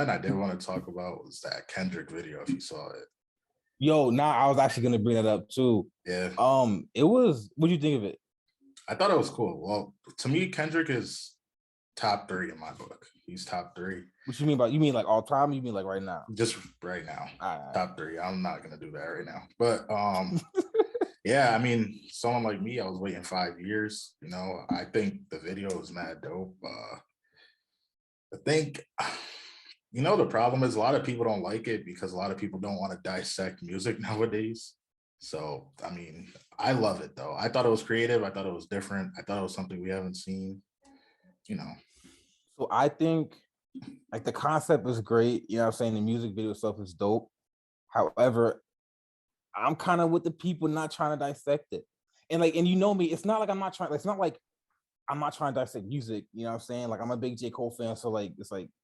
something I did want to talk about was that Kendrick video, if you saw it. Yo, I was actually gonna bring that up too. Yeah. It was. What do you think of it? I thought it was cool. Well, to me, Kendrick is top 3 in my book. He's top 3. What you mean by? You mean like all time? You mean like right now? Just right now. Right. Top 3. I'm not gonna do that right now. But yeah, I mean, someone like me, I was waiting 5 years. You know, I think the video is mad dope. I think, you know, the problem is a lot of people don't like it because a lot of people don't want to dissect music nowadays. So, I mean, I love it though. I thought it was creative. I thought it was different. I thought it was something we haven't seen, you know. So I think like the concept is great. You know what I'm saying? The music video stuff is dope. However, I'm kind of with the people not trying to dissect it. And you know me, it's not like I'm not trying, it's not like I'm not trying to dissect music, you know what I'm saying? Like I'm a big J. Cole fan, so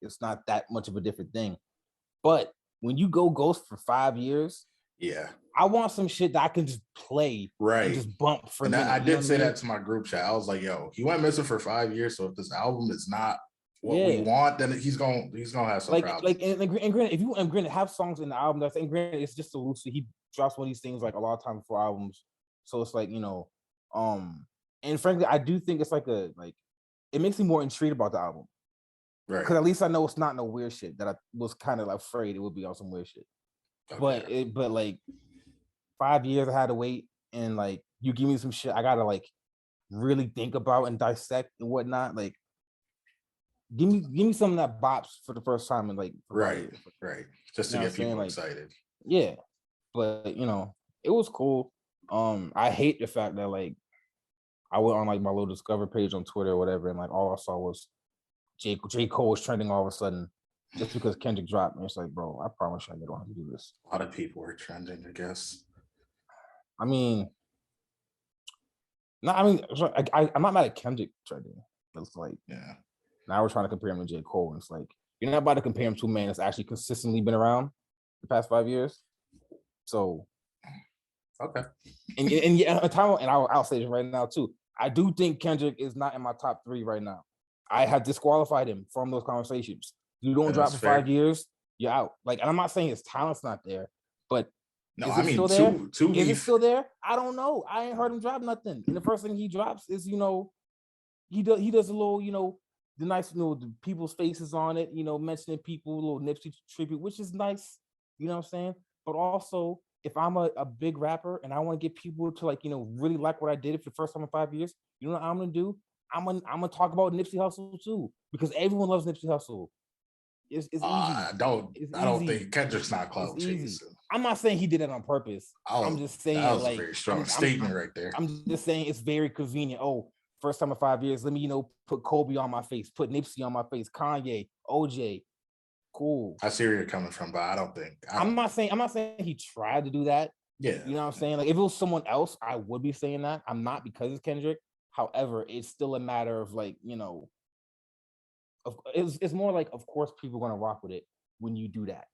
it's not that much of a different thing. But when you go ghost for 5 years, yeah, I want some shit that I can just play, right, and just bump for. And minute, I did say that to my group chat. I was like, "Yo, he went missing for 5 years, so if this album is not what we want, then he's gonna have some problems." And granted, if you have songs in the album, that's and granted, it's just a loose. He drops one of these things like a lot of time before albums, so it's like, you know, and frankly, I do think it's like it makes me more intrigued about the album, right? Because at least I know it's not no weird shit that I was kind of afraid it would be on some weird shit. Okay. But like 5 years I had to wait, and like you give me some shit I gotta like really think about and dissect and whatnot. Like give me some of that bops for the first time and like right, just to get people excited. Yeah, but you know, it was cool. I hate the fact that like I went on like my little Discover page on Twitter or whatever, and like all I saw was J. Cole was trending all of a sudden just because Kendrick dropped. And it's like, bro, I promise you I don't have to do this. A lot of people were trending, I guess. I mean, I'm not mad at Kendrick trending. It's like, yeah. Now we're trying to compare him to J. Cole, and it's like you're not about to compare him to a man that's actually consistently been around the past 5 years. So, okay. And yeah, I'll say this right now too. I do think Kendrick is not in my top 3 right now. I have disqualified him from those conversations. You don't drop for 5 years, you're out. Like, and I'm not saying his talent's not there, but no, is it still there? I don't know. I ain't heard him drop nothing. And the first thing he drops is, you know, he does a little, you know, the nice, you know, the people's faces on it, you know, mentioning people, a little Nipsey tribute, which is nice. You know what I'm saying? But also, if I'm a big rapper and I want to get people to like, you know, really like what I did for the first time in 5 years, you know what I'm gonna do? I'm gonna talk about Nipsey Hussle too, because everyone loves Nipsey Hussle. It's easy. I don't think Kendrick's not clout chasing. I'm not saying he did it on purpose. I'm just saying that was like a very strong statement right there. I'm just saying it's very convenient. Oh, first time in 5 years, let me, you know, put Kobe on my face, put Nipsey on my face, Kanye, OJ. Cool. I see where you're coming from, but I'm not saying he tried to do that. Yeah. You know what I'm saying? Like if it was someone else, I would be saying that. I'm not, because it's Kendrick. However, it's still a matter of like, you know, it's more like, of course, people are gonna rock with it when you do that.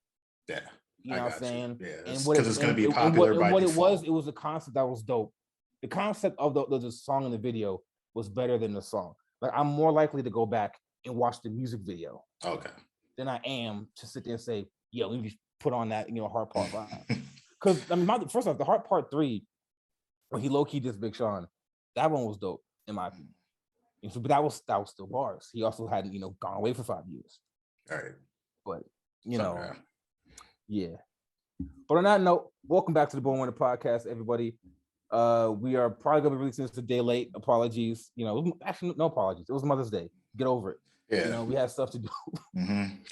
Yeah. You know what I'm saying? Yeah. Because it's gonna be popular by default. It was a concept that was dope. The concept of the song in the video was better than the song. Like I'm more likely to go back and watch the music video. Okay. Than I am to sit there and say, yo, let me just put on that, you know, Heart Part 5. Because I mean, first off, the Heart Part 3, when he low-key did Big Sean, that one was dope, in my opinion. But that was still bars. He also hadn't, you know, gone away for 5 years. All right. But, you know, yeah. But on that note, welcome back to the Born Winner Podcast, everybody. We are probably going to be releasing this a day late. Apologies. You know, actually, no apologies. It was Mother's Day. Get over it. Yeah. You know, we had stuff to do.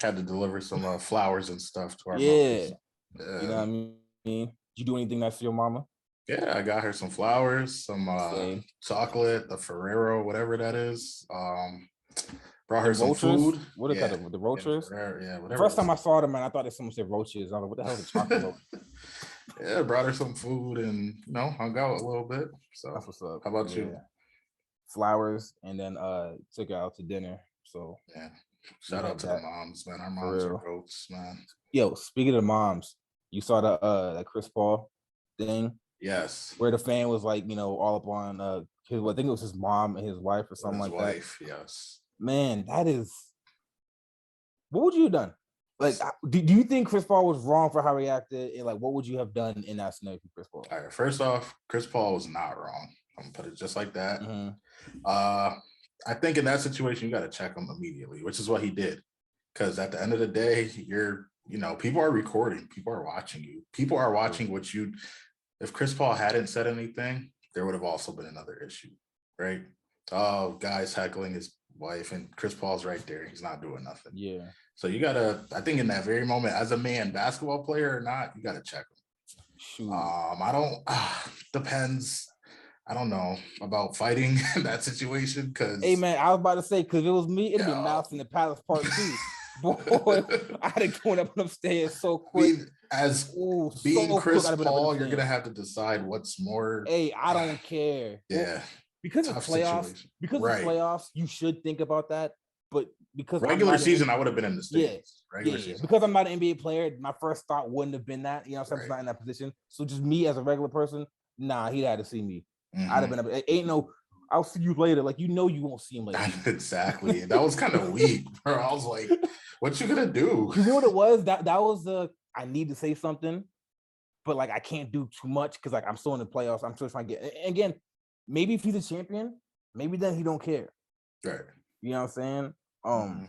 Had to deliver some flowers and stuff to our moms. You know what I mean? Did you do anything nice for your mama? Yeah, I got her some flowers, some chocolate, the Ferrero, whatever that is. Brought her some food. What is that? The roaches? Yeah, whatever. First time I saw them, man, I thought that someone said roaches. I was like, what the hell is a chocolate roach? Yeah, brought her some food and, you know, hung out a little bit. So that's what's up. How about you? Flowers, and then took her out to dinner. So yeah, shout out to the moms, man. Our moms are goats, man. Yo, speaking of moms, you saw that Chris Paul thing? Yes. Where the fan was like, you know, all up on I think it was his mom and his wife or something like that. Yes. Man, that is. What would you have done? Like, do you think Chris Paul was wrong for how he reacted? And like, what would you have done in that scenario for Chris Paul? All right, first off, Chris Paul was not wrong. I'm gonna put it just like that. Mm-hmm. I think in that situation, you got to check him immediately, which is what he did. Because at the end of the day, people are recording, people are watching you, people are watching what you. If Chris Paul hadn't said anything, there would have also been another issue, right? Oh, guys heckling his wife, and Chris Paul's right there. He's not doing nothing. Yeah. So you gotta, I think in that very moment, as a man, basketball player or not, you gotta check him. Shoot. Depends. I don't know about fighting in that situation because. Hey man, I was about to say because if it was me, it'd be Mouse in the Palace Part 2. Boy, I had to go up upstairs so quick. Being Chris Paul, you're gonna have to decide what's more. Hey, I don't care. Yeah, because of playoffs. Situation. Because of playoffs, you should think about that. But because regular season, I would have been in the States. Regular season. Because I'm not an NBA player, my first thought wouldn't have been that. I'm not in that position. So just me as a regular person, nah, he'd had to see me. Mm-hmm. I'd have been. Ain't no. I'll see you later. Like you won't see him later. Exactly. That was kind of weak. Bro. I was like, "What you gonna do?" You know what it was? That was the. I need to say something, but like I can't do too much because like I'm still in the playoffs. I'm still trying to get. And again, maybe if he's a champion, maybe then he don't care. Right. You know what I'm saying?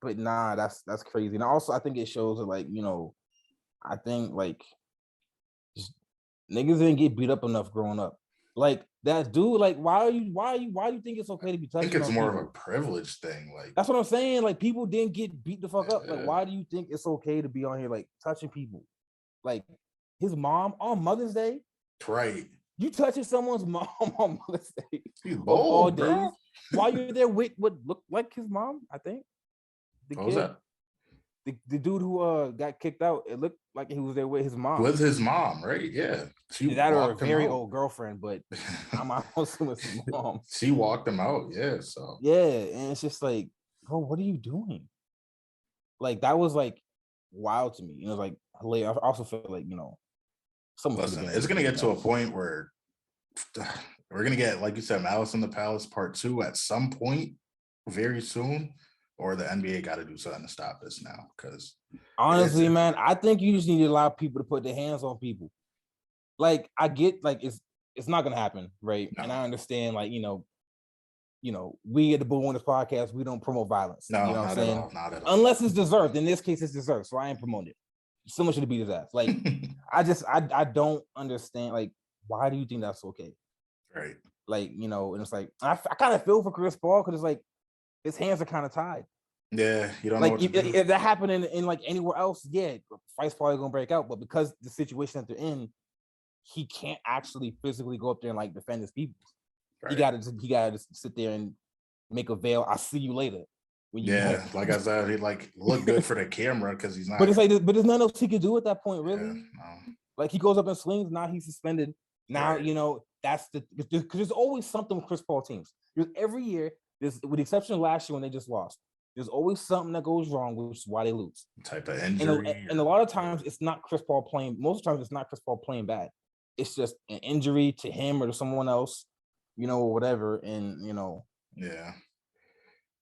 But nah, that's crazy. And also, I think it shows that like I think like niggas didn't get beat up enough growing up. Like that dude, like why do you think it's okay to be touching? I think it's more of a privilege thing. Like that's what I'm saying. Like people didn't get beat the fuck up. Like why do you think it's okay to be on here like touching people? Like his mom on Mother's Day, right? You touching someone's mom on Mother's Day? He's bold, all days. Bro. While you're there with what looked like his mom, I think. What was that? The dude who got kicked out, it looked like he was there with his mom. With his mom, right? Yeah. She that or a very old girlfriend, but I'm also with his mom. She walked him out, yeah. So yeah, and it's just like, bro, what are you doing? Like that was like wild to me. Like hilarious. I also feel like listen, it's gonna get to a point where we're gonna get, like you said, Malice in the Palace Part 2 at some point very soon. Or the NBA got to do something to stop this now. Because honestly, man, I think you just need to allow people to put their hands on people. Like I get, like it's not gonna happen, right? No. And I understand, like we at the Bull Winners podcast, we don't promote violence. No, you know what I'm saying? Not at all. Unless it's deserved. In this case, it's deserved, so I ain't promoting it. Someone should have beat his ass. Like I don't understand. Like why do you think that's okay? Right. Like and it's like I kind of feel for Chris Paul because it's like. His hands are kind of tied. Yeah, you don't like know what to do. If that happened in like anywhere else, yeah, fight's probably gonna break out. But because the situation that they're in, he can't actually physically go up there and like defend his people. Right. He gotta just sit there and make a veil. I'll see you later. Like I said, he like look good for the camera because he's not. But it's like, but there's nothing else he can do at that point, really. Yeah, no. Like he goes up and swings. Now he's suspended. Now that's because there's always something with Chris Paul teams. There's every year. With the exception of last year when they just lost, there's always something that goes wrong, which is why they lose. Type of injury. And a lot of times it's not Chris Paul playing. Most of the times it's not Chris Paul playing bad. It's just an injury to him or to someone else, or whatever. And yeah.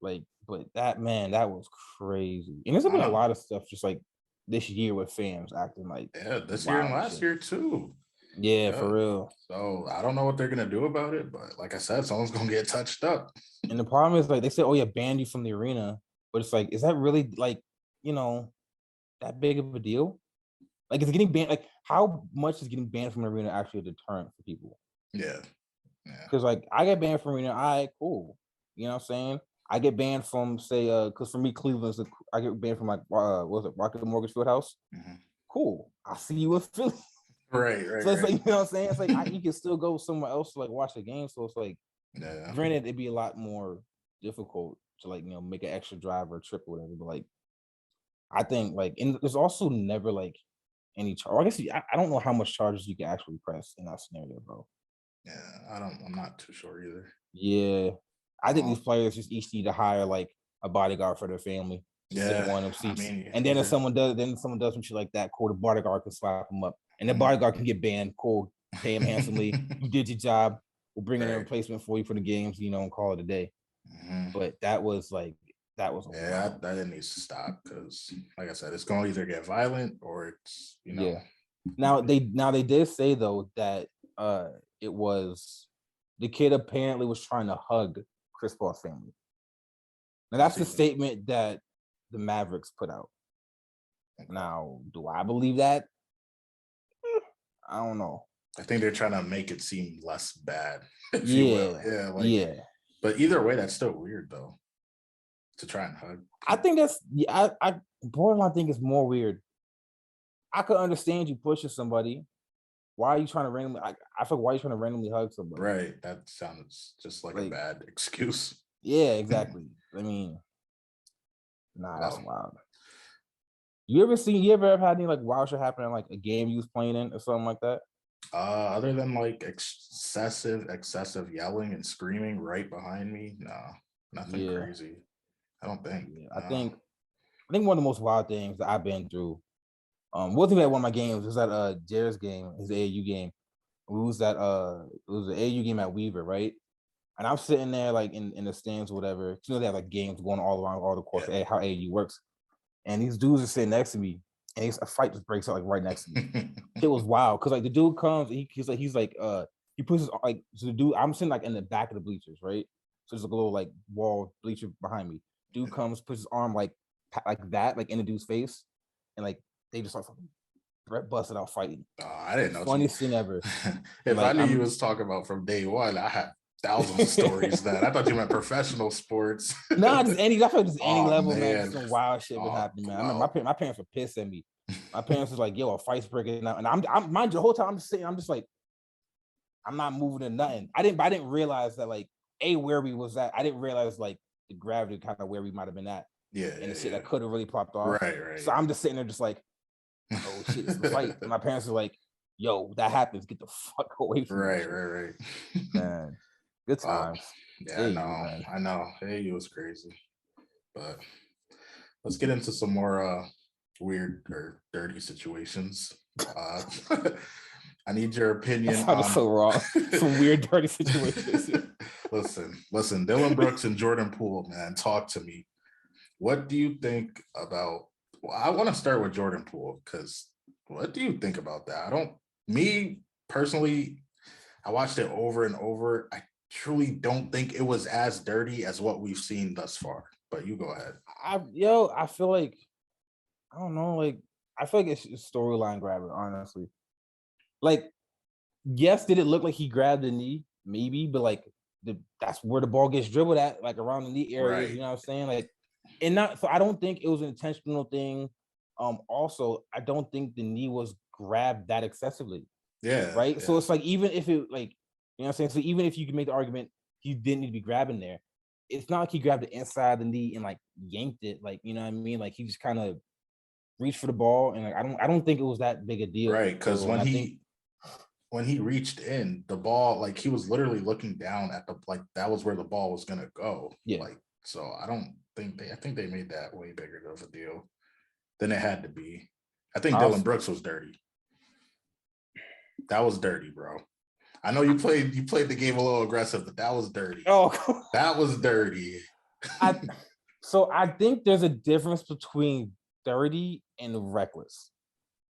Like, but that was crazy. And there's been a lot of stuff just like this year with fans acting like this year and last year too. Yeah, for real. So I don't know what they're gonna do about it, but like I said, someone's gonna get touched up. And the problem is like they say, "Oh yeah, ban you from the arena," but it's like, is that really like that big of a deal? Like, is it getting banned? Like, how much is getting banned from the arena actually a deterrent for people? Yeah. Because like I get banned from arena, all right, cool. You know what I'm saying? I get banned from because for me Cleveland's I get banned from like what was it Rocket Mortgage Fieldhouse? Mm-hmm. Cool. I'll see you in Philly. Right. So it's like, you know what I'm saying? It's like you can still go somewhere else to like watch the game. So it's like, granted, it'd be a lot more difficult to like make an extra drive or trip or whatever. But like, I think like, and there's also never like any charge. I guess I don't know how much charges you can actually press in that scenario, bro. Yeah, I'm not too sure either. Yeah, I think these players just each need to hire like a bodyguard for their family. Yeah, one of them seats. And then if someone does some shit like that, cool, the bodyguard can slap them up. And the bodyguard can get banned. Cool. Pay him handsomely. You did your job. We'll bring in a replacement for you for the games, and call it a day. Mm-hmm. But that was like That was that needs to stop because, like I said, it's going to either get violent or it's yeah. Now they did say though that it was the kid apparently was trying to hug Chris Paul's family. Now that's the statement that the Mavericks put out. Now, do I believe that? I don't know. I think they're trying to make it seem less bad, if Yeah, you will. Yeah, But either way, that's still weird though. To try and hug. I think that's I borderline think it's more weird. I could understand you pushing somebody. Why are you trying to randomly? I feel like why are you trying to randomly hug somebody? Right. That sounds just like a bad excuse. Yeah, exactly. I mean, that's wild. You ever had any like wild shit happen in like a game you was playing in or something like that? Other than like excessive yelling and screaming right behind me, no, nothing crazy. I don't think. Yeah, I think one of the most wild things that I've been through. Wasn't at one of my games. It was at Jared's game, his AAU game. It was at it was an AAU game at Weaver, right? And I'm sitting there like in the stands or whatever. You know, they have like games going all around all the course, how AAU works. And these dudes are sitting next to me, and a fight just breaks out like right next to me. It was wild because like the dude comes, and he's like he puts his like so the dude. I'm sitting like in the back of the bleachers, right? So there's like a little like wall bleacher behind me. Dude comes, puts his arm like that, like in the dude's face, and like they just start fucking Brett busted out fighting. I didn't know. Funniest thing ever. If like, I knew you was talking about from day one, I had thousands of stories that I thought you meant professional sports. Nah, just any. I feel like just any level, man. Just some wild shit was happening, man. Wow. I remember my parents were pissed at me. My parents was like, "Yo, a fight's breaking out," and I'm mind you, the whole time I'm just sitting, I'm just like, I'm not moving to nothing. I didn't realize that like where we was at. I didn't realize like the gravity kind of where we might have been at. Yeah, and the shit that could have really popped off. Right. So I'm just sitting there, just like, oh shit, it's a fight. And my parents are like, "Yo, that happens. Get the fuck away from me." Right. Man, good times. Yeah, I know. Hey, it was crazy. But let's get into some more weird or dirty situations. I need your opinion. On so wrong. Some weird, dirty situations. Listen. Dylan Brooks and Jordan Poole, man, talk to me. What do you think about? Well, I want to start with Jordan Poole because what do you think about that? Me personally, I watched it over and over. I truly don't think it was as dirty as what we've seen thus far. But you go ahead. I feel like I don't know. Like I feel like it's a storyline grabber, honestly. Like, yes, did it look like he grabbed the knee? Maybe, but like that's where the ball gets dribbled at, like around the knee area. Right. You know what I'm saying? Like, and not so I don't think it was an intentional thing. Also, I don't think the knee was grabbed that excessively. Yeah. Right. Yeah. So it's like even if it like, you know what I'm saying? So even if you can make the argument he didn't need to be grabbing there, it's not like he grabbed the inside of the knee and like yanked it. Like, you know what I mean? Like he just kind of reached for the ball, and like I don't think it was that big a deal. Right. Because when he reached in, the ball, like he was literally looking down at that was where the ball was gonna go. Yeah. Like, so I think they made that way bigger of a deal than it had to be. I think Dylan Brooks was dirty. That was dirty, bro. I know you played the game a little aggressive, but that was dirty. Oh, that was dirty. So I think there's a difference between dirty and reckless.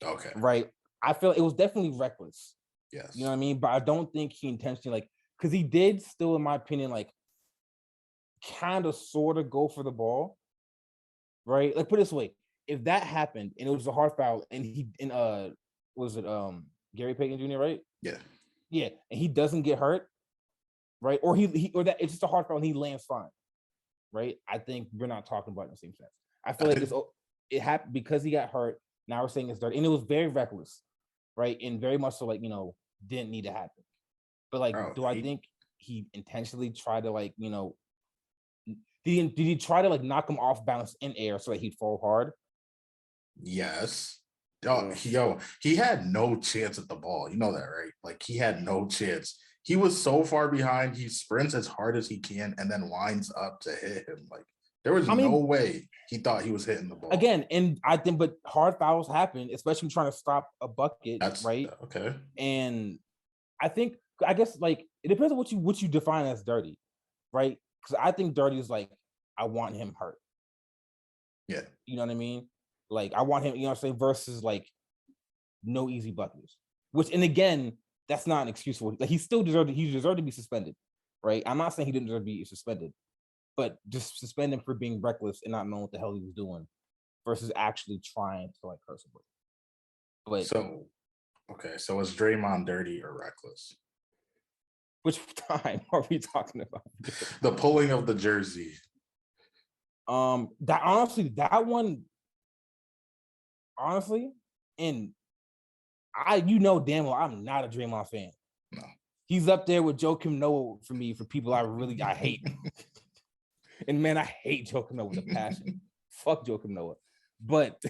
Okay. Right. I feel it was definitely reckless. Yes. You know what I mean? But I don't think he intentionally because he did still, in my opinion, kind of sort of go for the ball. Right. Like put it this way. If that happened and it was a hard foul and was it Gary Payton Jr., right? Yeah. Yeah. And he doesn't get hurt, right? Or or that it's just a hard foul and he lands fine. Right. I think we're not talking about it in the same sense. I feel like it happened because he got hurt. Now we're saying it's dirty. And it was very reckless, right? And very much so didn't need to happen. But I think he intentionally tried to did he try to knock him off balance in air so that he'd fall hard? Yes. He had no chance at the ball. You know that, right? Like he had no chance. He was so far behind. He sprints as hard as he can and then winds up to hit him. Like there was no way he thought he was hitting the ball. Again, and I think, but hard fouls happen, especially trying to stop a bucket, right? Okay. And I guess it depends on what you define as dirty, right? Because I think dirty is I want him hurt. Yeah. You know what I mean? Like, I want him, you know what I'm saying, versus like no easy buckets. Which, and again, that's not an excuse for like he deserved to be suspended, right? I'm not saying he didn't deserve to be suspended, but just suspend him for being reckless and not knowing what the hell he was doing versus actually trying to like hurt somebody. But so is Draymond dirty or reckless? which time are we talking about? The pulling of the jersey. That one, and you know damn well I'm not a Draymond fan. No. He's up there with Joakim Noah for me, for people I hate. And man, I hate Joakim Noah with a passion. Fuck Joakim Noah. But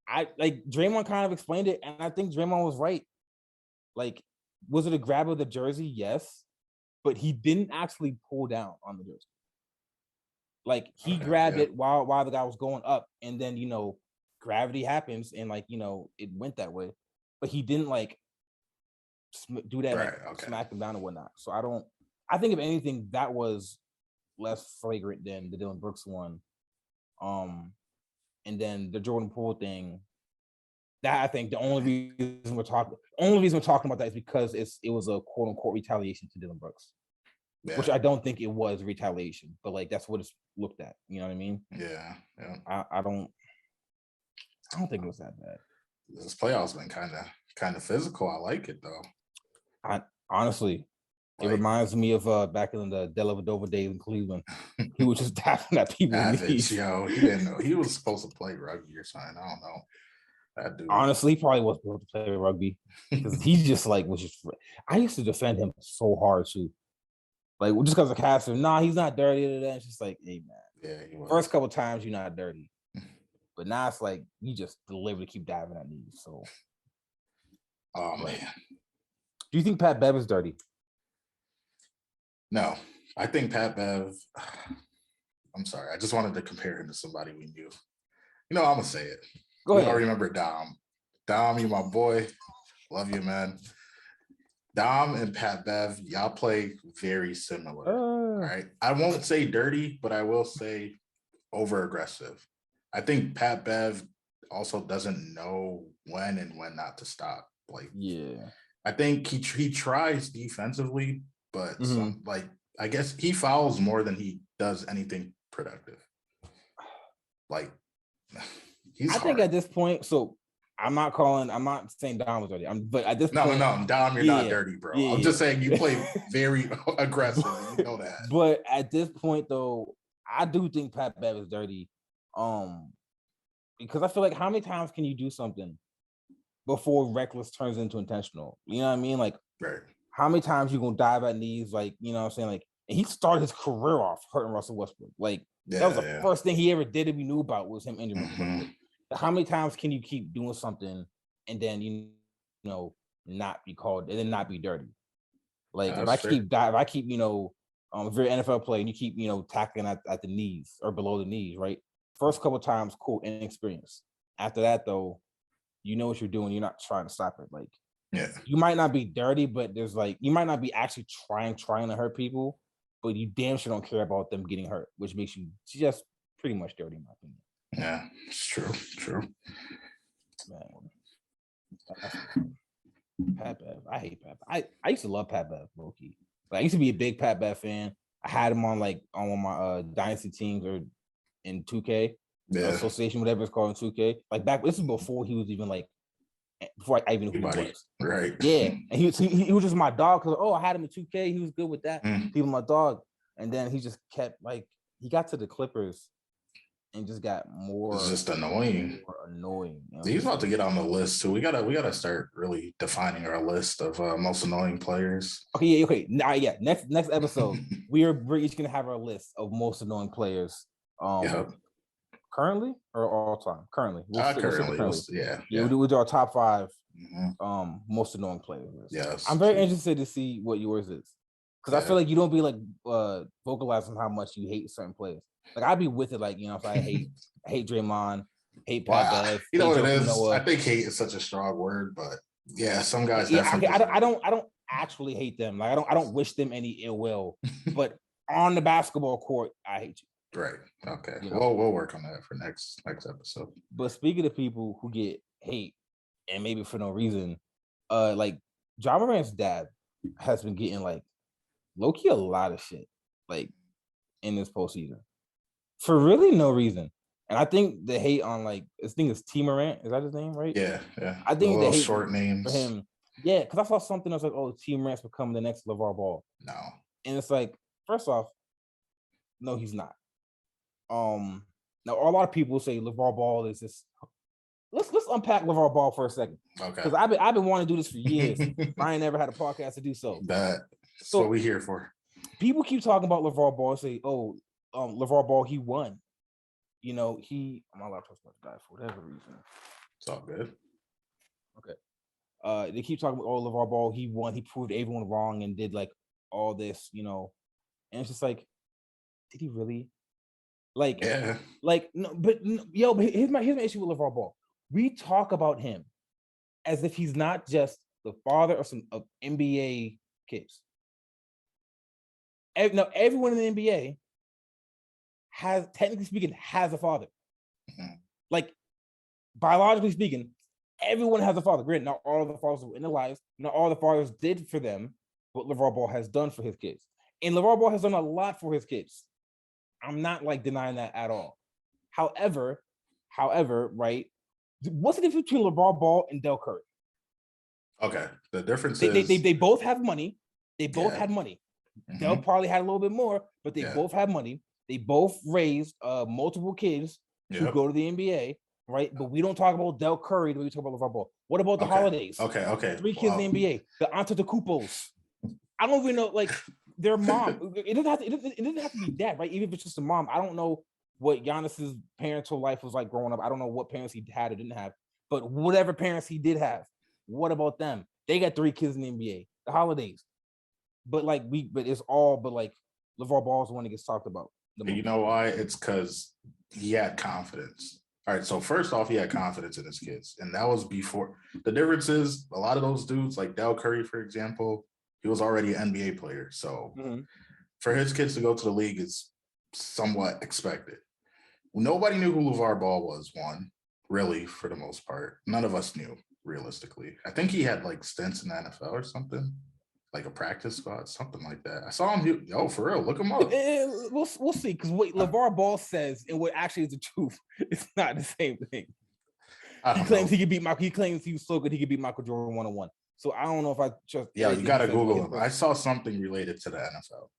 I like Draymond kind of explained it, and I think Draymond was right. Like, was it a grab of the jersey? Yes. But he didn't actually pull down on the jersey. Like, he grabbed it while the guy was going up, and then, you know, gravity happens, and like, you know, it went that way. But he didn't like do that, smack him down and whatnot. So I think if anything, that was less flagrant than the Dylan Brooks one. And then the Jordan Poole thing, that I think the only reason we're talking about that is because it was a quote unquote retaliation to Dylan Brooks. Yeah. Which I don't think it was retaliation, but like that's what it's looked at. You know what I mean? Yeah. I don't think it was that bad. This playoff's been kind of physical. I like it though. Honestly, it reminds me of back in the Dellavedova days in Cleveland. He was just tapping at people. Yo, he didn't know he was supposed to play rugby or something. I don't know. That dude. Honestly, probably was supposed to play rugby because he just like was just. I used to defend him so hard too. Like, just because of Casper, he's not dirty. It's just like, hey, man. Yeah, he was. First couple times, you're not dirty. But now it's like, you just deliberately keep diving at knees. So. Oh, man. Do you think Pat Bev is dirty? No. I think Pat Bev, I'm sorry. I just wanted to compare him to somebody we knew. You know, I'm going to say it. Go ahead. I remember Dom. Dom, you my boy. Love you, man. Dom and Pat Bev, y'all play very similar, right? I won't say dirty, but I will say over aggressive. I think Pat Bev also doesn't know when and when not to stop. Like, yeah, I think he tries defensively, but I guess he fouls more than he does anything productive. Like, I think at this point, so. I'm not saying Dom was dirty. But at this point, no, Dom, you're not dirty, bro. Yeah. I'm just saying you play very aggressive. You know that. But at this point, though, I do think Pat Bev is dirty. Because I feel like how many times can you do something before reckless turns into intentional? You know what I mean? Like, how many times you gonna dive at knees? Like, you know what I'm saying? Like, and he started his career off hurting Russell Westbrook. Like, that was the first thing he ever did that we knew about was him injuring Westbrook. How many times can you keep doing something and then you know not be called and then not be dirty? Like if I keep if you're an NFL player and you keep tackling at the knees or below the knees, right? First couple of times, cool, inexperience. After that, though, you know what you're doing. You're not trying to stop it. Like, you might not be dirty, but there's like you might not be actually trying to hurt people, but you damn sure don't care about them getting hurt, which makes you just pretty much dirty, in my opinion. Yeah, it's true. Man, Pat Bev. I hate Pat Bev. I used to love Pat Bev, low-key. Like, I used to be a big Pat Bev fan. I had him on one of my dynasty teams or in 2K association, whatever it's called in 2K. Like this is before he was even like before I even knew who he was. Right. Yeah, and he was just my dog because I had him in 2K. He was good with that. He was my dog, and then he just kept like he got to the Clippers. And just got more. It's just annoying. He's about to get on the list too. We gotta start really defining our list of most annoying players. Okay. Now, next episode, we're each gonna have our list of most annoying players. Currently or all time? Currently. We'll do our top 5 most annoying players. Yes. I'm very interested to see what yours is because I feel like you don't be like vocalizing how much you hate certain players. Like I'd be with it, like I hate Draymond, hate Pat Bev. You know what it is? I think hate is such a strong word, but yeah, some guys definitely. I don't actually hate them. Like I don't wish them any ill will. But on the basketball court, I hate you. Right. Okay. You know. Well, we'll work on that for next episode. But speaking of people who get hate and maybe for no reason, like Ja Morant's dad has been getting like low-key a lot of shit like in this postseason for really no reason. And I think the hate on like this thing is T Morant, is that his name, right? Yeah. I think the hate short names for him. Yeah, because I saw something that was like, oh, T Morant's becoming the next LeVar Ball. No. And it's like, first off, no, he's not. Now a lot of people say LeVar Ball is this. Let's unpack LeVar Ball for a second. Okay. Because I've been wanting to do this for years. I ain't never had a podcast to do so. That's what we here for. People keep talking about LeVar Ball and say, oh, LeVar Ball, he won. You know, my laptop's about to die for whatever reason. It's all good. Okay. They keep talking about, oh, LeVar Ball, he won. He proved everyone wrong and did like all this, you know. And it's just like, did he really? Like, yeah. Like, no, but no, yo, but here's my issue with LeVar Ball. We talk about him as if he's not just the father of some NBA kids. Now, everyone in the NBA has, technically speaking, has a father. Mm-hmm. Like, biologically speaking, everyone has a father. Granted, not all of the fathers were in their lives. Not all the fathers did for them what LeVar Ball has done for his kids. And LeVar Ball has done a lot for his kids. I'm not like denying that at all. However, right? What's the difference between LeVar Ball and Del Curry? Okay, the difference is they both have money. They both had money. Mm-hmm. Del probably had a little bit more, but they both had money. They both raised multiple kids to go to the NBA, right? But we don't talk about Del Curry when we talk about LeVar Ball. What about the holidays? Okay. 3 kids in the NBA. The Antetokounmpos. I don't even know, like, their mom. It doesn't have to be that, right? Even if it's just a mom. I don't know what Giannis's parental life was like growing up. I don't know what parents he had or didn't have. But whatever parents he did have, what about them? They got 3 kids in the NBA. The holidays. But like it's all but like LeVar Ball is the one that gets talked about. You know why? It's because he had confidence. All right, so first off, he had confidence in his kids, and that was before. The difference is a lot of those dudes, like Del Curry, for example, he was already an NBA player. So for his kids to go to the league is somewhat expected. Nobody knew who LeVar Ball was, one, really, for the most part. None of us knew, realistically. I think he had like stints in the NFL or something, like a practice squad, something like that. I saw him, for real, look him up. We'll see, because what LeVar Ball says and what actually is the truth, it's not the same thing. He claims he could beat Michael. He claims he was so good he could beat Michael Jordan 1-on-1. So I don't know if I trust. Yeah, you got to Google him. I saw something related to the NFL.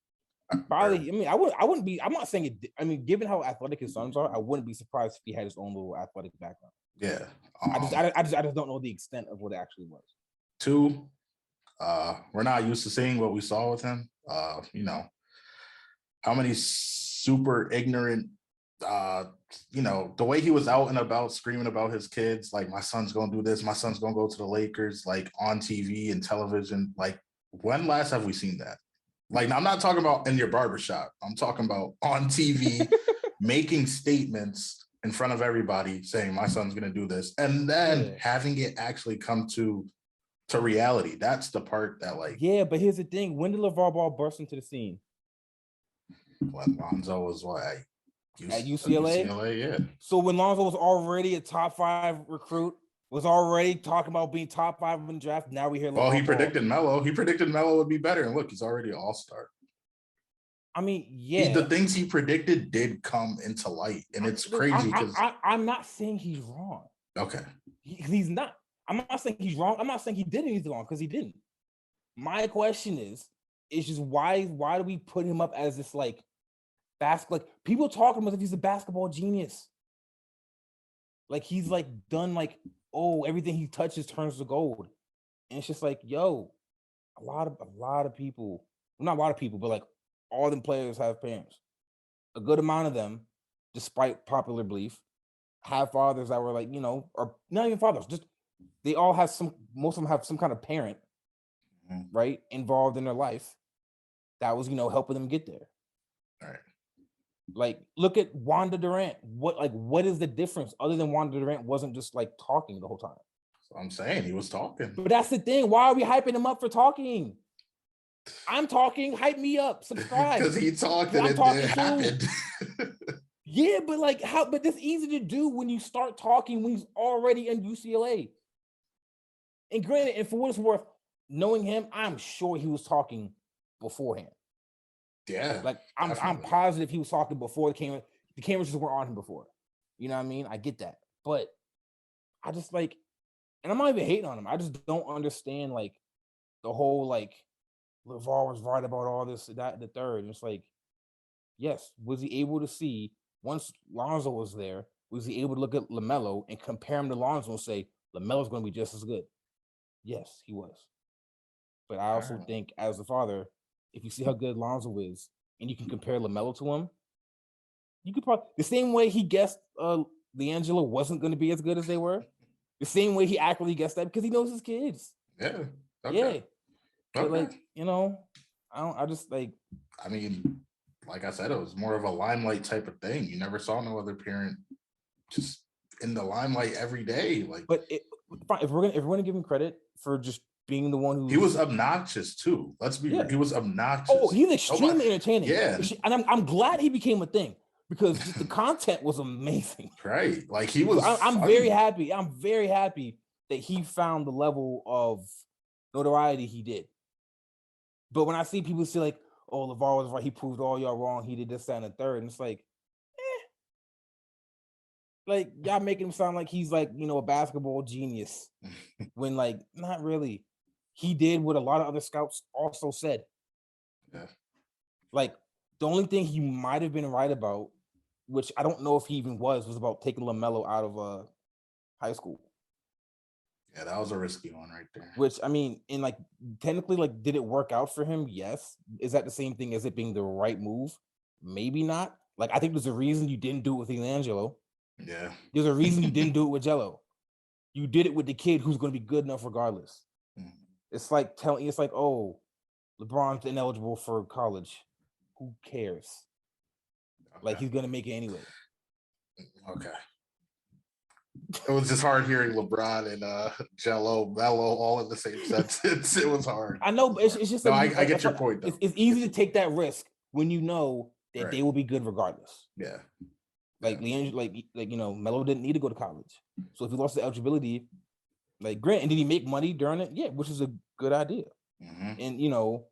Probably. I mean, I wouldn't be. I'm not saying it. I mean, given how athletic his sons are, I wouldn't be surprised if he had his own little athletic background. Yeah. I just don't know the extent of what it actually was. 2, we're not used to seeing what we saw with him. You know, how many super ignorant, you know, the way he was out and about screaming about his kids, like, my son's gonna do this, my son's gonna go to the Lakers, like on TV and television. Like, when last have we seen that? Like, I'm not talking about in your barbershop. I'm talking about on TV, making statements in front of everybody saying my son's gonna do this, and then having it actually come to reality. That's the part that, like, but here's the thing: when did LeVar Ball burst into the scene? When Lonzo was what, at UCLA? Yeah. So when Lonzo was already a top 5 recruit, was already talking about being top 5 in the draft. Now we hear. He predicted Melo. He predicted Melo would be better, and look, he's already an all-star. I mean, the things he predicted did come into light, and it's crazy because I'm not saying he's wrong. Okay, he's not. I'm not saying he's wrong. I'm not saying he did anything wrong, because he didn't. My question is just why do we put him up as this like like people talking about if he's a basketball genius? Like, he's like done like, oh, everything he touches turns to gold. And it's just like, yo, a lot of people, well, not a lot of people, but like all them players have parents. A good amount of them, despite popular belief, have fathers that were like, you know, or not even fathers, just they all have most of them have some kind of parent, right, involved in their life that was, you know, helping them get there. All right. Like, look at Wanda Durant. What is the difference other than Wanda Durant wasn't just like talking the whole time? So I'm saying he was talking. But that's the thing. Why are we hyping him up for talking? I'm talking, hype me up, subscribe. Because he talked and I'm it talking happened. Yeah, but like but that's easy to do when you start talking when he's already in UCLA. And granted, and for what it's worth, knowing him, I'm sure he was talking beforehand. Yeah. Like I'm positive he was talking before the cameras just weren't on him before. You know what I mean? I get that. But I just like, and I'm not even hating on him. I just don't understand like the whole like Lavar was right about all this, that, and the third. And it's like, yes, was he able to see once Lonzo was there? Was he able to look at LaMelo and compare him to Lonzo and say LaMelo's going to be just as good? Yes, he was. But I also think, as a father, if you see how good Lonzo is, and you can compare LaMelo to him, you could probably the same way he guessed LiAngelo wasn't going to be as good as they were. The same way he accurately guessed that because he knows his kids. Yeah. Okay. Yeah. But like, you know, I just like. I mean, like I said, it was more of a limelight type of thing. You never saw no other parent just in the limelight every day. Like, but if we're gonna give him credit for just being the one who he was obnoxious too. Let's be real. He was obnoxious. Oh, he's extremely entertaining. Yeah, and I'm glad he became a thing because just the content was amazing. Right, like he was. I'm very happy. I'm very happy that he found the level of notoriety he did. But when I see people say like, "Oh, Lavar was right. He proved all y'all wrong. He did this, that, and the third," and it's like, like y'all making him sound like he's like, you know, a basketball genius when like not really. He did what a lot of other scouts also said. Yeah. Like the only thing he might have been right about, which I don't know if he even was about taking LaMelo out of high school. Yeah, that was a risky one right there. Which I mean, in like technically, like, did it work out for him? Yes. Is that the same thing as it being the right move? Maybe not. Like, I think there's a reason you didn't do it with LiAngelo. Yeah. There's a reason you didn't do it with Jello. You did it with the kid who's going to be good enough regardless. It's like oh, LeBron's ineligible for college. Who cares? Okay. Like, he's going to make it anyway. Okay. It was just hard hearing LeBron and Jello, Melo all in the same sentence. It was hard. I know, but it's just. No, I get your point, though. It's easy to take that risk when you know that they will be good regardless. Yeah. Like LiAngelo, like you know, Melo didn't need to go to college, so if he lost the eligibility, like Grant, and did he make money during it? Yeah, which is a good idea. And you know,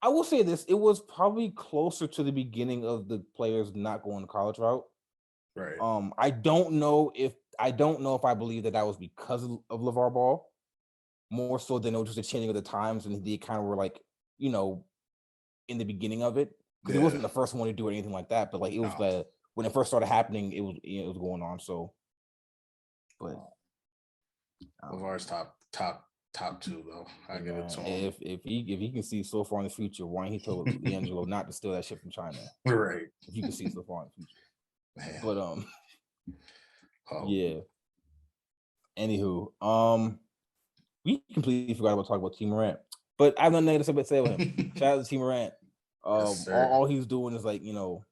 I will say this: it was probably closer to the beginning of the players not going the college route. Right. I don't know if I believe that was because of LeVar Ball, more so than it was just a changing of the times, and they kind of were like, you know, in the beginning of it, because he wasn't the first one to do anything like that, but like it was when it first started happening, it was going on. So, but LeVar's top two though. I give it to him. If he can see so far in the future, why he told LiAngelo not to steal that shit from China? Right. If you can see so far in the future. Man. But yeah. Anywho, we completely forgot about talking about T. Morant, but I have nothing negative to say about him. Shout out to T. Morant. Yes, all he's doing is like, you know,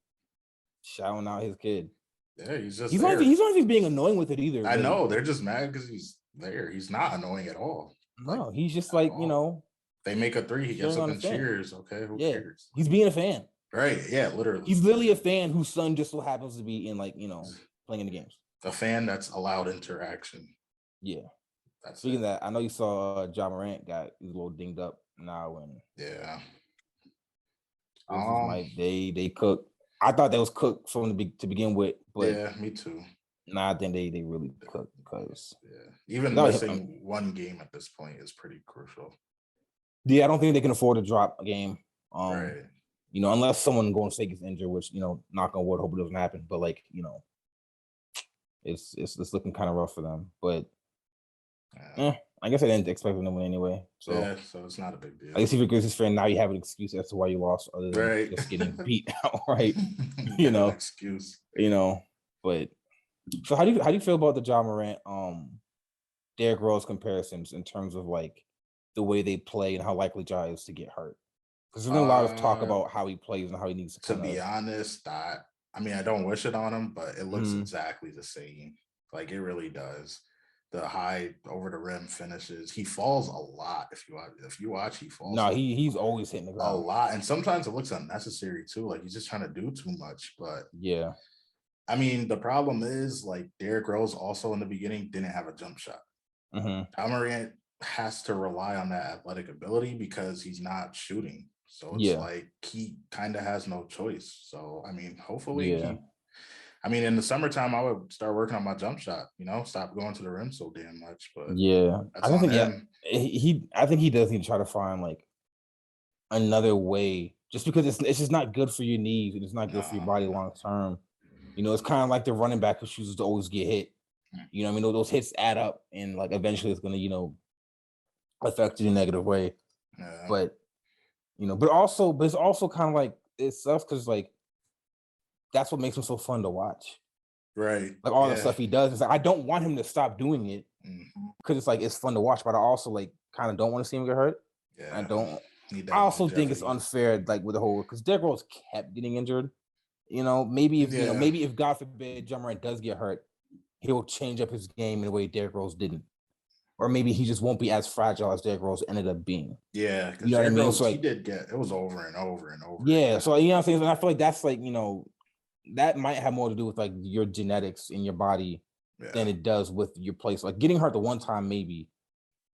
shouting out his kid. Yeah, he's not even being annoying with it either. I know they're just mad because he's there. He's not annoying at all. No, like, he's just like, you know, they make a three, he gets up and cheers. Okay, who cares? He's being a fan. Right. Yeah, literally. He's literally a fan whose son just so happens to be in, like, you know, playing in the games. A fan that's allowed interaction. Yeah. Speaking of that, I know you saw Ja Morant got a little dinged up now, and they cooked. I thought that was cooked from to begin with, but yeah, me too. Nah, I think they really cooked because even missing one game at this point is pretty crucial. Yeah, I don't think they can afford to drop a game. Right. You know, unless someone going to say gets injured, which, you know, knock on wood, hope it doesn't happen. But like, you know, it's looking kind of rough for them. But I guess I didn't expect them to win anyway. So so it's not a big deal. I guess if you're a Grizzlies fan, now you have an excuse as to why you lost, other than just getting beat outright. You know, excuse. You know, but so how do you feel about the Ja Morant, Derrick Rose comparisons in terms of like the way they play and how likely Ja is to get hurt? Because there's been a lot of talk about how he plays and how he needs to be honest, I mean, I don't wish it on him, but it looks exactly the same. Like, it really does. the high over the rim finishes. He falls a lot. If you watch, he falls. No, he's always hitting the ground a lot, and sometimes it looks unnecessary too. Like he's just trying to do too much. But yeah, I mean, the problem is like Derrick Rose also in the beginning didn't have a jump shot. Morant has to rely on that athletic ability because he's not shooting. So it's like he kind of has no choice. So I mean, hopefully I mean, in the summertime, I would start working on my jump shot. Stop going to the rim so damn much. But that's on him. I think he does need to try to find like another way, just because it's just not good for your knees and it's not good for your body long term. It's kind of like the running back who chooses to always get hit. I mean, those hits add up, and like eventually it's gonna affect you in a negative way. Yeah. But it's also kind of like it sucks because like that's what makes him so fun to watch. Right. Like all the stuff he does. It's like I don't want him to stop doing it because it's like it's fun to watch, but I also like kind of don't want to see him get hurt. Yeah. I also think it's unfair, like with the whole because Derrick Rose kept getting injured. Maybe if God forbid Ja Morant does get hurt, he'll change up his game in a way Derrick Rose didn't. Or maybe he just won't be as fragile as Derrick Rose ended up being. Yeah, because Derrick Rose, so, like, he did get it was over and over and over. Yeah, so what I'm saying? And I feel like that's like, that might have more to do with like your genetics in your body than it does with your place. Like getting hurt the one time, maybe,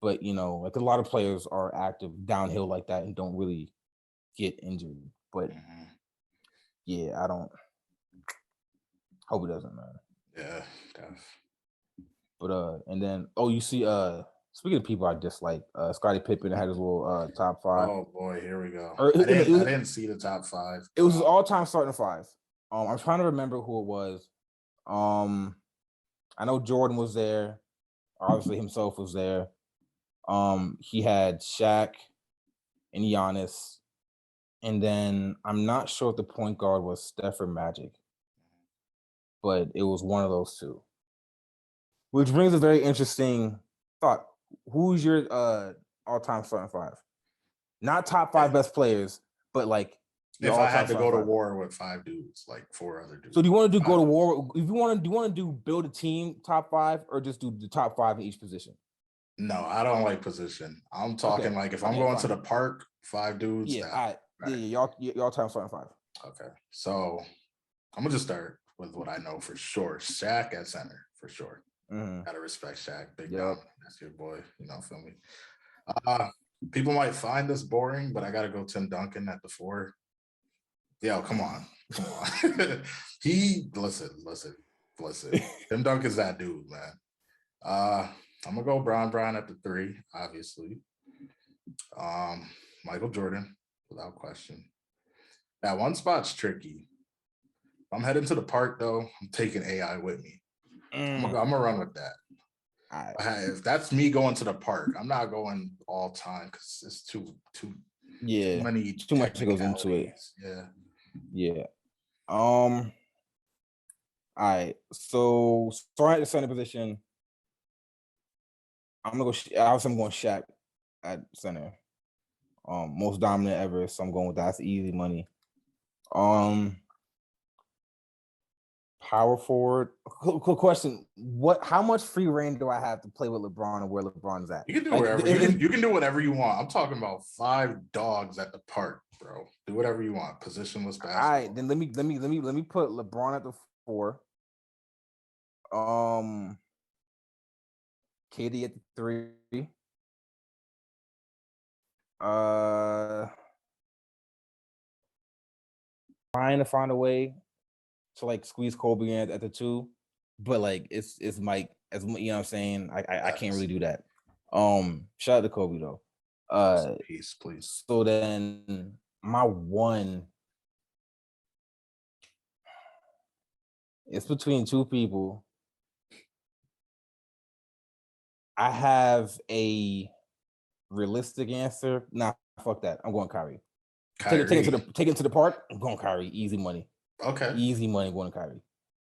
but like a lot of players are active downhill like that and don't really get injured. But yeah, I don't hope it doesn't matter. Yeah, tough. But and then you see speaking of people I dislike, Scottie Pippen had his little top 5. Oh boy, here we go. I didn't see the top 5. It was his all-time starting 5. I'm trying to remember who it was. I know Jordan was there. Obviously himself was there. He had Shaq and Giannis. And then I'm not sure if the point guard was Steph or Magic. But it was one of those two. Which brings a very interesting thought. Who's your all-time starting 5? Not top 5 best players, but like if I had to go to war with 5 dudes, like 4 other dudes. So do you want to go to war? If you want to, do you want to do build a team top 5 or just do the top 5 in each position? No, I don't like position. I'm talking like if I'm going to the park, 5 dudes. Yeah, y'all time starting 5. Okay, so I'm gonna just start with what I know for sure. Shaq at center for sure. Gotta respect Shaq. Big dog. That's your boy. Feel me? People might find this boring, but I gotta go Tim Duncan at the 4. Yo, come on. Listen. Tim Duncan's that dude, man. I'm gonna go Brown at the 3, obviously. Michael Jordan, without question. That one spot's tricky. If I'm heading to the park though, I'm taking AI with me. I'm gonna run with that. If that's me going to the park, I'm not going all time because it's too much that goes into it. Yeah. All right. So starting at the center position, I'm going Shaq at center. Most dominant ever, so I'm going with that. That's easy money. Power forward. Cool question. How much free reign do I have to play with LeBron and where LeBron's at? You can do whatever. You can do whatever you want. I'm talking about 5 dogs at the park, bro. Do whatever you want. Positionless basketball. All right, then let me put LeBron at the 4. KD at the 3. Trying to find a way to like squeeze Kobe in at the 2, but like it's Mike, as you know what I'm saying. I can't really do that. Shout out to Kobe though. Peace, please. So then my 1, it's between 2 people. I have a realistic answer. Nah, fuck that. I'm going Kyrie. Take it to the park. I'm going Kyrie. Easy money. Okay. Easy money going Kyrie.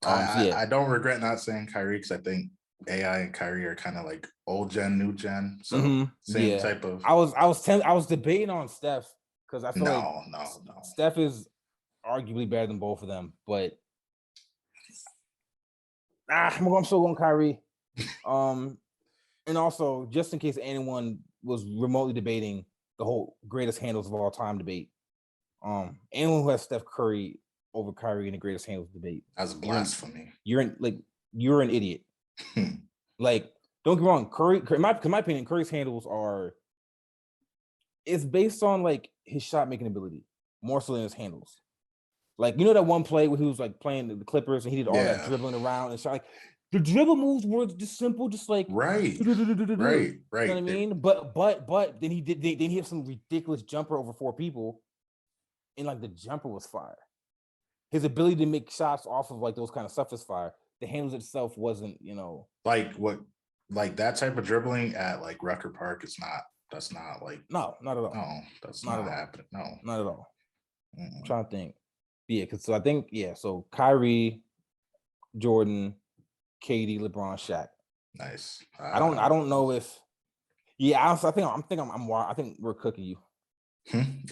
I don't regret not saying Kyrie because I think AI and Kyrie are kind of like old gen, new gen. So same type of. I was debating on Steph because I feel no. Steph is arguably better than both of them, but I'm still going Kyrie. And also, just in case anyone was remotely debating the whole greatest handles of all time debate, anyone who has Steph Curry over Kyrie in the greatest handles debate, That's blasphemy. You're an idiot. Like, don't get me wrong, Curry, in my opinion, Curry's handles are, it's based on like his shot making ability more so than his handles. Like, you know that one play where he was like playing the Clippers and he did all that dribbling around and shot. Like, the dribble moves were just simple, just like right. You know what I mean? But then he hit some ridiculous jumper over 4 people, and like the jumper was fire. His ability to make shots off of like those kind of stuff is fire. The handles itself wasn't, like what, like that type of dribbling at like Rucker Park is not. That's not like no, not at all. No, that's not happening. No, not at all. I'm trying to think. Yeah, because so I think so Kyrie, Jordan, KD, LeBron, Shaq. Nice. I don't know if. Yeah, I think we're cooking you.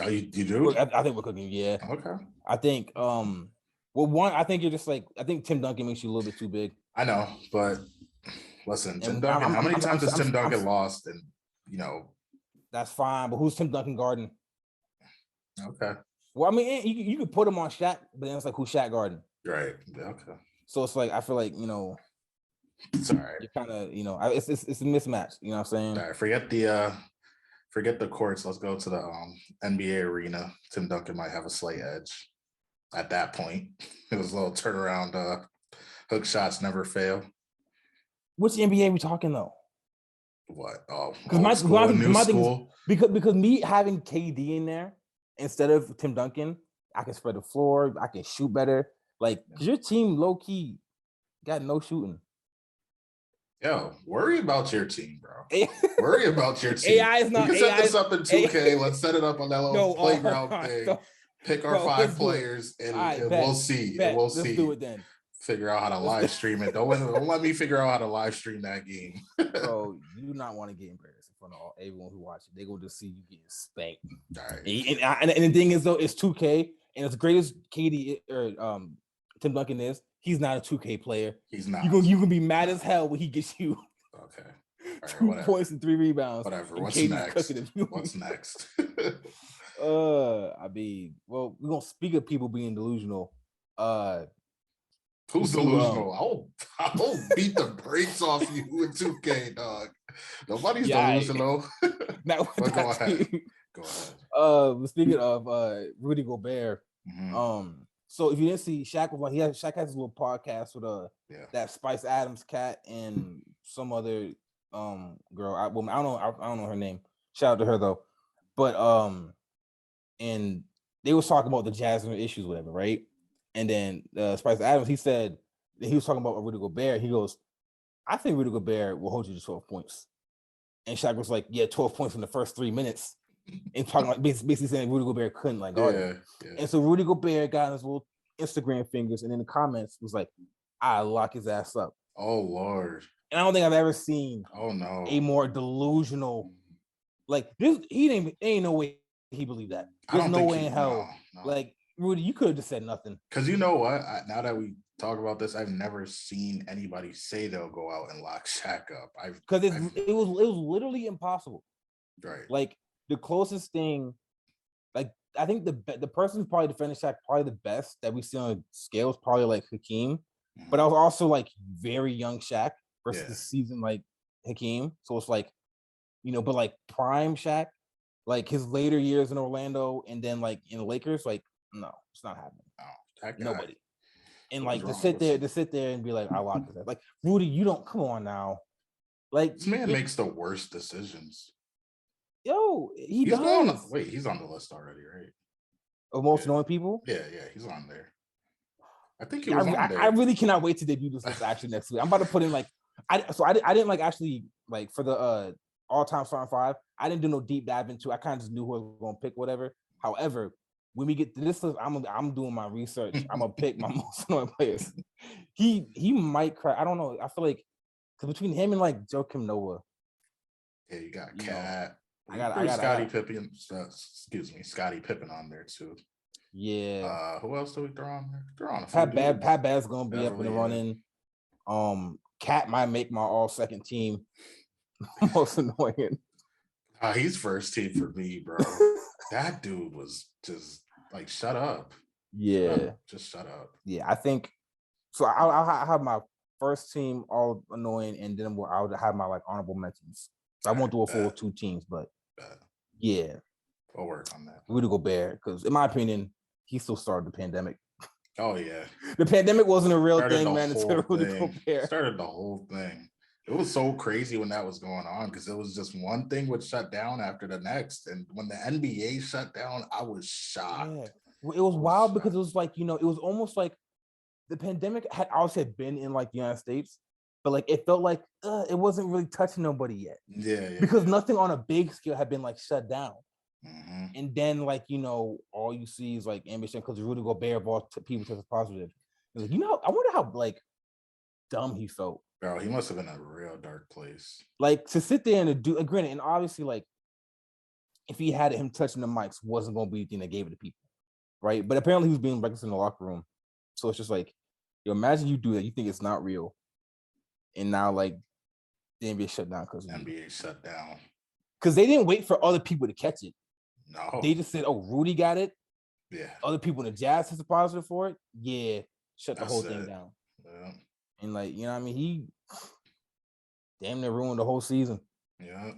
Oh, you do? I think we're cooking you. Yeah. Okay. I think one, I think you're just like, I think Tim Duncan makes you a little bit too big. I know, but listen, Tim Duncan. How many times has Tim Duncan lost? And that's fine. But who's Tim Duncan guarding? Okay. Well, I mean, you could put him on Shaq, but then it's like, who's Shaq guarding? Right. Okay. So it's like, I feel like, it's all right. You're kind of, it's a mismatch. You know what I'm saying? All right. Forget the courts. Let's go to the NBA arena. Tim Duncan might have a slight edge at that point. It was a little turnaround. Hook shots never fail. Which NBA we talking though? What? Oh, new school. Because me having KD in there instead of Tim Duncan, I can spread the floor. I can shoot better. Like, because your team low key got no shooting. Yo, worry about your team, bro. Worry about your team. AI is not. You can set this up in 2K. Let's set it up on that little playground thing. Pick our 5 players, and we'll see. And we'll see. Let's do it then. Figure out how to live stream it. Don't let me figure out how to live stream that game. Bro, you do not want to get embarrassed in front of everyone who watches. They're going to see you getting spanked. All right. And the thing is, though, it's 2K, and as great as KD or Tim Duncan is, he's not a 2K player. He's not. You can be mad as hell when he gets you. Okay. Right, 2 points and 3 rebounds. Whatever. What's next? What's next? I mean, well, we're gonna speak of people being delusional. Who's delusional? I'll beat the brakes off you with 2K, dog. Nobody's delusional. Go ahead. Go ahead. Speaking of Rudy Gobert, so if you didn't see, Shaq has his little podcast with that Spice Adams cat and some other girl. I don't know her name. Shout out to her though. But and they was talking about the Jasmine issues, whatever, right? And then Spice Adams, he said that he was talking about Rudy Gobert. He goes, I think Rudy Gobert will hold you to 12 points. And Shaq was like, yeah, 12 points in the first 3 minutes. And talking like basically saying Rudy Gobert couldn't like guard him. And so Rudy Gobert got his little Instagram fingers, and in the comments was like, I lock his ass up. Oh Lord. And I don't think I've ever seen a more delusional, like this. Ain't no way he believed that. There's no way in hell. No. Like, Rudy, you could have just said nothing. Because you know what? Now that we talk about this, I've never seen anybody say they'll go out and lock Shaq up. Because it was literally impossible. Right. Like the closest thing, like I think the person probably defending Shaq probably the best that we see on the scale is probably like Hakeem. But I was also like very young Shaq versus the season like Hakeem. So it's like, but like prime Shaq, like his later years in Orlando and then like in the Lakers, like no, it's not happening. No, nobody. And like to sit there and be like, I lock this. Like, Rudy, you don't come on now. Like, this man makes the worst decisions. Yo, he's does. He's on the list already, right? Of most annoying people? Yeah, he's on there. I think he was on there. I really cannot wait to debut this list actually next week. I'm about to put in like I didn't like actually like for the all-time starting 5. I didn't do no deep dive into. I kind of just knew who I was gonna pick, whatever. However, when we get to this list, I'm doing my research. I'm gonna pick my most annoying players. He might cry. I don't know. I feel like because between him and like Joakim Noah. Yeah, you got Cat. I got Scottie Pippen. Scottie Pippen on there too. Yeah. Who else do we throw on there? Throw on a few Pat Bad's gonna be up and running. Cat might make my all second team. Most annoying. He's first team for me, bro. That dude was just like, shut up. Yeah. Just shut up. Yeah, I think so. I'll have my first team all annoying, and then I'll have my like honorable mentions. I won't do a full 2 teams, but yeah, I'll work on that. Rudy Gobert, because in my opinion, he still started the pandemic. Oh yeah, the pandemic wasn't a real thing, man. Until Rudy Gobert started the whole thing. It was so crazy when that was going on because it was just one thing would shut down after the next, and when the NBA shut down, I was shocked. Yeah. Well, it was wild because it was like, you know, it was almost like the pandemic had obviously been in like the United States, but like it felt like it wasn't really touching nobody yet. Yeah, because nothing on a big scale had been like shut down. Mm-hmm. And then like, you know, all you see is like ambition because Rudy Gobert of all people tested positive. Like, you know, I wonder how like dumb he felt. Bro, he must have been in a real dark place. Like to sit there and to do, granted, and obviously like if he had him touching the mics wasn't going to be the thing that gave it to people, right? But apparently he was being reckless in the locker room. So it's just like, you imagine you do that, you think it's not real, and now like the NBA shut down because NBA shut down because they didn't wait for other people to catch it. No, they just said, "Oh, Rudy got it." Yeah, other people in the Jazz tested positive for it. Yeah, shut the whole thing down. Yeah. And like, you know what I mean? He damn near ruined the whole season. Yeah.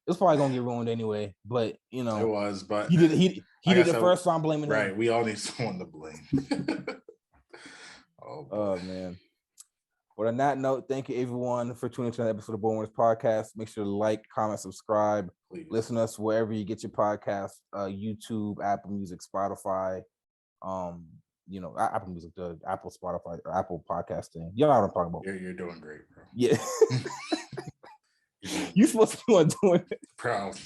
It's probably gonna get ruined anyway, but you know it was. But he did it first, so I'm blaming him. Right, we all need someone to blame. Oh man. But on that note, thank you everyone for tuning into the episode of Born Winners Podcast. Make sure to like, comment, subscribe. Please. Listen to us wherever you get your podcast, YouTube, Apple Music, Spotify, you know, Apple Music, the Apple Spotify or Apple Podcasting. You know what I'm talking about. You're doing great, bro. Yeah. You supposed to be one doing it. Proud.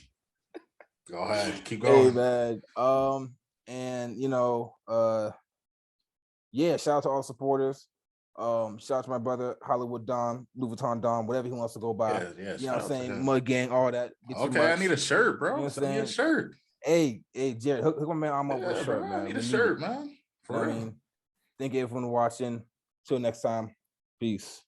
Go ahead. Keep going. Hey man. And you know, yeah, shout out to all supporters. Shout out to my brother Hollywood Don, Louis Vuitton Don, whatever he wants to go by. Yeah, you know what I'm saying? Mud Gang, all that. Okay, I need a shirt, bro. You know Send me a shirt. Hey, Jared, hook my man on with a shirt, bro, man. I need a shirt, man. For real. I mean, thank you everyone for watching. Till next time. Peace.